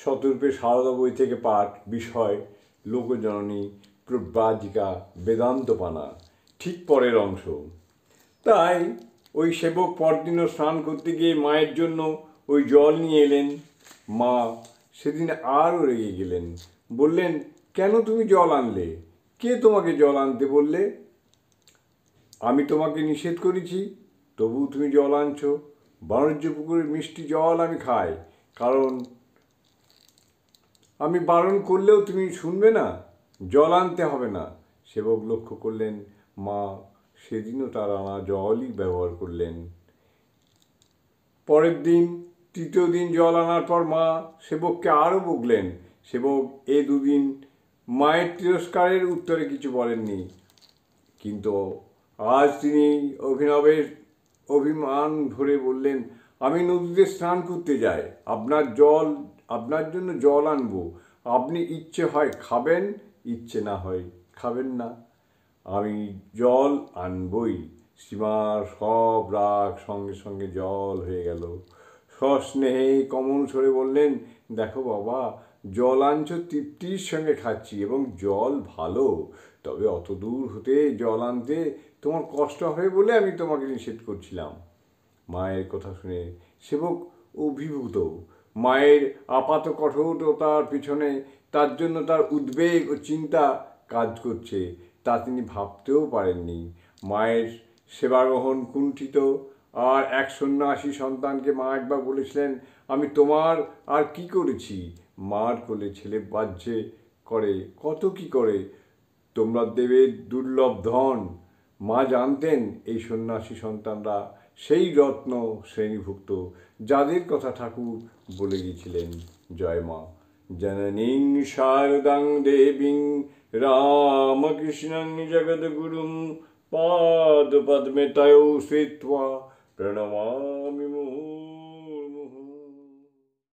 শতরূপে সারদা বই থেকে পাঠ, বিষয় লোকজননী প্রব্রাজিকা বেদান্তপানা, ঠিক পরের অংশ। তাই ওই সেবক পরদিনও স্নান করতে গিয়ে মায়ের জন্য ওই জল নিয়ে এলেন। মা সেদিন আরও রেগে গেলেন, বললেন, কেন তুমি জল আনলে? কে তোমাকে জল আনতে বললে? আমি তোমাকে নিষেধ করেছি, তবু তুমি জল আনছো। বাণিজ্য পুকুরের মিষ্টি জল আমি খাই, কারণ আমি বারণ করলেও তুমি শুনবে না, জল আনতে হবে না। সেবক লক্ষ্য করলেন মা সেদিনও তার আনা জলই ব্যবহার করলেন। পরের দিন, তৃতীয় দিন জল আনার পর মা সেবককে আরও বকলেন। সেবক এ দুদিন মায়ের তিরস্কারের উত্তরে কিছু বলেননি, কিন্তু আজ তিনি অভিমান ভরে বললেন, আমি নদীতে স্নান করতে যাই, আপনার জন্য জল আনবো। আপনি ইচ্ছে হয় খাবেন, ইচ্ছে না হয় খাবেন না, আমি জল আনবই। সীমার সব রাগ সঙ্গে সঙ্গে জল হয়ে গেল। সস্নেহে কমল স্বরে বললেন, দেখো বাবা, জল আনছো তৃপ্তির সঙ্গে খাচ্ছি এবং জল ভালো, তবে অত দূর হতে জল আনতে তোমার কষ্ট হবে বলে আমি তোমাকে নিষেধ করছিলাম। মায়ের কথা শুনে সেবক অভিভূত। মায়ের আপাত কঠোরতার পিছনে তার জন্য তার উদ্বেগ ও চিন্তা কাজ করছে, তা তিনি ভাবতেও পারেননি। মায়ের সেবা গ্রহণ কুণ্ঠিত। আর এক সন্ন্যাসী সন্তানকে মা একবার বলেছিলেন, আমি তোমার আর কি করেছি? মার কোলে ছেলে বাহ্যে করে কত কি করে, তোমরা দেবে দুর্লভ ধন। মা জানতেন এই সন্ন্যাসী সন্তানরা সেই রত্ন শ্রেণীভুক্ত যাদের কথা ঠাকুর বলে গিয়েছিলেন। জয় মা। জননীং শারদাং দেবীং রামকৃষ্ণং জগদ্গুরুং পাদপদ্মে তয়ো শ্রিত্বা প্রণমামি মুহুর্মুহুঃ।